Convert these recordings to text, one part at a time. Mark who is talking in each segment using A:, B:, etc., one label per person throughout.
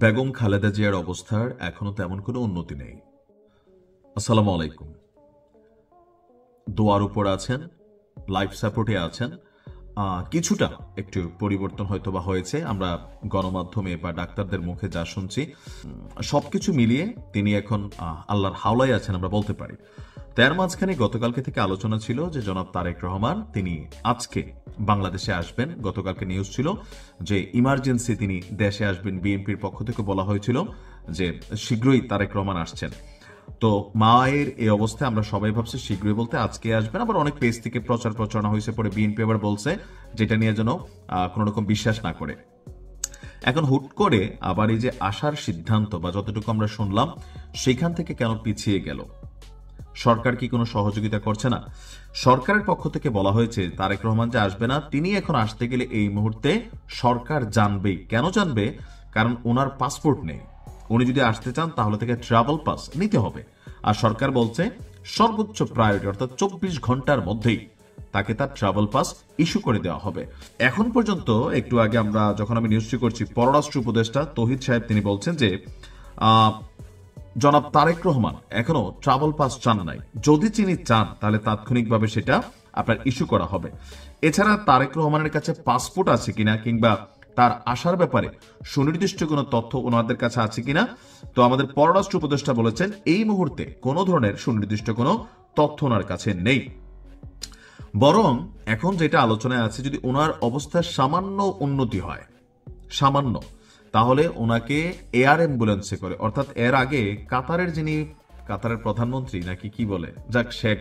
A: বেগম খালেদা জিয়ার অবস্থার এখনো তেমন কোনো উন্নতি নেই। আসসালামু আলাইকুম। দোয়ার উপর আছেন, লাইফ সাপোর্টে আছেন। কিছুটা একটু পরিবর্তন হয়তো বা হয়েছে, আমরা গণমাধ্যমে বা ডাক্তারদের মুখে যা শুনছি সবকিছু মিলিয়ে তিনি এখন আল্লাহর হাওলায় আছেন আমরা বলতে পারি। তার মাঝখানে গতকালকে থেকে আলোচনা ছিল যে জনাব তারেক রহমান তিনি আজকে বাংলাদেশে আসবেন। গতকালকে নিউজ ছিল যে ইমার্জেন্সি তিনি দেশে আসবেন। বিএনপির পক্ষ থেকে বলা হয়েছিল যে শীঘ্রই তারেক রহমান আসছেন। তো মায়ের এই অবস্থায় আমরা সবাই ভাবছি শীঘ্রই বলতে আজকে আসবেন। আবার অনেক পেজ থেকে প্রচার প্রচারণা হয়েছে, পরে বিএনপি আবার বলছে যেটা নিয়ে যেন কোনো রকম বিশ্বাস না করে। এখন হুট করে আবার এই যে আসার সিদ্ধান্ত বা যতটুকু আমরা শুনলাম সেখান থেকে কেন পিছিয়ে গেল? সরকার কি কোনো সহযোগিতা করছে না? সরকারের পক্ষ থেকে বলা হয়েছে তারেক রহমান যে আসবে না, তিনি এখন আসতে গেলে এই মুহূর্তে সরকার জানবেই। কেন জানবে? কারণ ওনার পাসপোর্ট নেই। উনি যদি আসতে চান তাহলে থেকে ট্রাভেল পাস নিতে হবে। আর সরকার বলছে সর্বোচ্চ প্রায়োরিটি অর্থাৎ 24 ঘন্টার মধ্যেই তাকে তার ট্রাভেল পাস ইস্যু করে দেওয়া হবে। এখন পর্যন্ত একটু আগে আমরা যখন আমি নিউজটি করছি, পররাষ্ট্র উপদেষ্টা তৌহিদ সাহেব তিনি বলছেন যে জনাব তারেক রহমান এখনো ট্রাভেল পাস চান নাই। যদি তিনি চান তাহলে তাৎক্ষণিকভাবে সেটা আপনার ইস্যু করা হবে। এছাড়া তারেক রহমানের কাছে পাসপোর্ট আছে কিনা কিংবা তার আসার ব্যাপারে সুনির্দিষ্ট কোনো তথ্য ওনাদের কাছে আছে কিনা, তো আমাদের পররাষ্ট্র উপদেষ্টা বলেছেন এই মুহূর্তে কোনো ধরনের সুনির্দিষ্ট কোনো তথ্য ওনার কাছে নেই। বরং এখন যেটা আলোচনায় আছে, যদি ওনার অবস্থার সামান্য উন্নতি হয়, সামান্য, তাহলে ওনাকে এয়ার অ্যাম্বুলেন্সে করে, অর্থাৎ এর আগে কাতারের প্রধানমন্ত্রী নাকি কি বলে যাক শেখ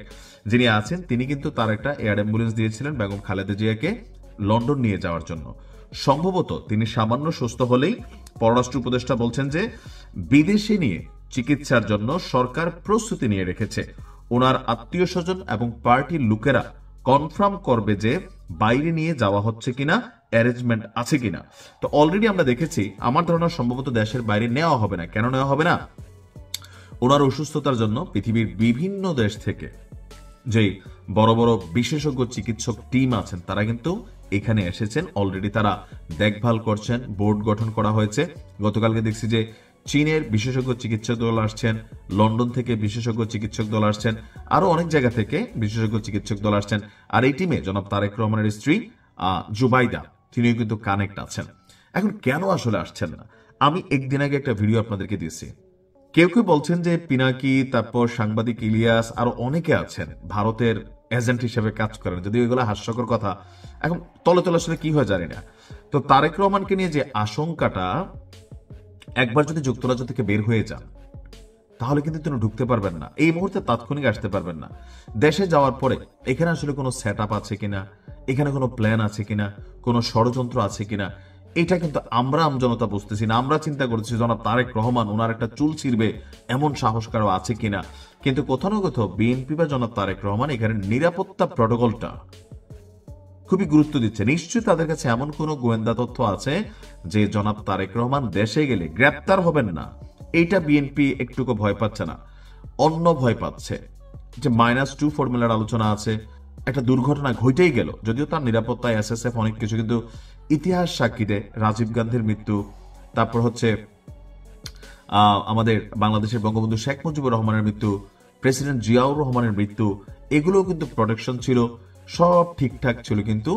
A: যিনি আছেন, তিনি কিন্তু তার একটা এয়ার অ্যাম্বুলেন্স দিয়েছিলেন বেগম খালেদা জিয়াকে লন্ডন নিয়ে যাওয়ার জন্য। সম্ভবত তিনি সামান্য সুস্থ হলেই পররাষ্ট্র উপদেষ্টা বলছেন যে বিদেশে নিয়ে চিকিৎসার জন্য সরকার প্রস্তুতি নিয়ে রেখেছে। ওনার আত্মীয় স্বজন এবং পার্টির লোকেরা কনফার্ম করবে যে বাইরে নিয়ে যাওয়া হচ্ছে কিনা, অ্যারেঞ্জমেন্ট আছে কিনা। তো অলরেডি আমরা দেখেছি, আমার ধারণা সম্ভবত দেশের বাইরে নেওয়া হবে না। কেন নেওয়া হবে না? ওনার অসুস্থতার জন্য পৃথিবীর বিভিন্ন দেশ থেকে যেই বড় বড় বিশেষজ্ঞ চিকিৎসক টিম আছেন তারা কিন্তু এখানে এসেছেন। অলরেডি তারা দেখভাল করছেন, বোর্ড গঠন করা হয়েছে। গতকালকে দেখছি যে চীনের বিশেষজ্ঞ চিকিৎসক দল আসছেন, লন্ডন থেকে বিশেষজ্ঞ চিকিৎসক দল আসছেন, আরো অনেক জায়গা থেকে বিশেষজ্ঞ চিকিৎসক দল আসছেন। আর এই টিমে জনাব তারেক রহমানের স্ত্রী জুবাইদা তিনিও কিন্তু কানেক্ট আছেন। এখন কেন আসলে আসছেন না? আমি একদিন আগে একটা ভিডিও আপনাদেরকে দিয়েছি। কেউ কেউ বলছেন যে পিনাকি, তারপর সাংবাদিক ইলিয়াস, আরো অনেকে আছেন ভারতের এজেন্ট হিসেবে কাজ করেন, যদিও এগুলো হাস্যকর কথা। এখন তলে তলে আসলে কি হয় জানি না। তো তারেক রহমানকে নিয়ে যে আশঙ্কাটা, একবার যদি যুক্তরাজ্য থেকে বের হয়ে যান তাহলে কিন্তু তিনি ঢুকতে পারবেন না, এই মুহূর্তে তাৎক্ষণিক আসতে পারবেন না। দেশে যাওয়ার পরে এখানে আসলে কোনো সেট আপ আছে কিনা, এখানে কোনো প্ল্যান আছে কিনা, কোনো ষড়যন্ত্র আছে কিনা, এটা কিন্তু আমরা আমজনতা বুঝতেছি না। আমরা চিন্তা করতেছি জনাব তারেক রহমান ওনার একটা চুল ছিঁড়বে এমন সাহস কারো আছে কিনা। কিন্তু কোথাও না কোথাও বিএনপি বা জনাব তারেক রহমান এখানে নিরাপত্তা প্রটোকলটা খুবই গুরুত্ব দিচ্ছে। নিশ্চয়ই তাদের কাছে এমন কোনো গোয়েন্দা তথ্য আছে যে জনাব তারেক রহমান দেশে গেলে গ্রেপ্তার হবেন না, এইটা বিএনপি একটুকু ভয় পাচ্ছে না, অন্য ভয় পাচ্ছে যে -2 ফর্মুলার আলোচনা আছে। একটা দুর্ঘটনা ঘটেই গেল, যদিও তার নিরাপত্তায় এসএসএফ অনেক কিছু, কিন্তু ইতিহাস সাক্ষী দেয় রাজীব গান্ধীর মৃত্যু, তারপর হচ্ছে আমাদের বাংলাদেশের বঙ্গবন্ধু শেখ মুজিবুর রহমানের মৃত্যু, প্রেসিডেন্ট জিয়াউর রহমানের মৃত্যু, এগুলোও কিন্তু প্রোটেকশন ছিল, সব ঠিকঠাক ছিল, কিন্তু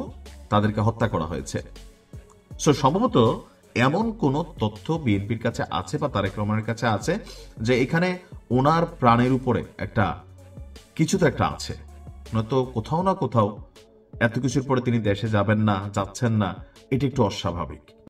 A: তাদেরকে হত্যা করা হয়েছে। সো সম্ভবত এমন কোন তথ্য বিএনপির কাছে আছে বা তারেক রহমানের কাছে আছে যে এখানে ওনার প্রাণের উপরে একটা কিছু তো একটা আছে। নয়তো কোথাও না কোথাও এত কিছুর পরে তিনি দেশে যাবেন না, যাচ্ছেন না, এটা একটু অস্বাভাবিক।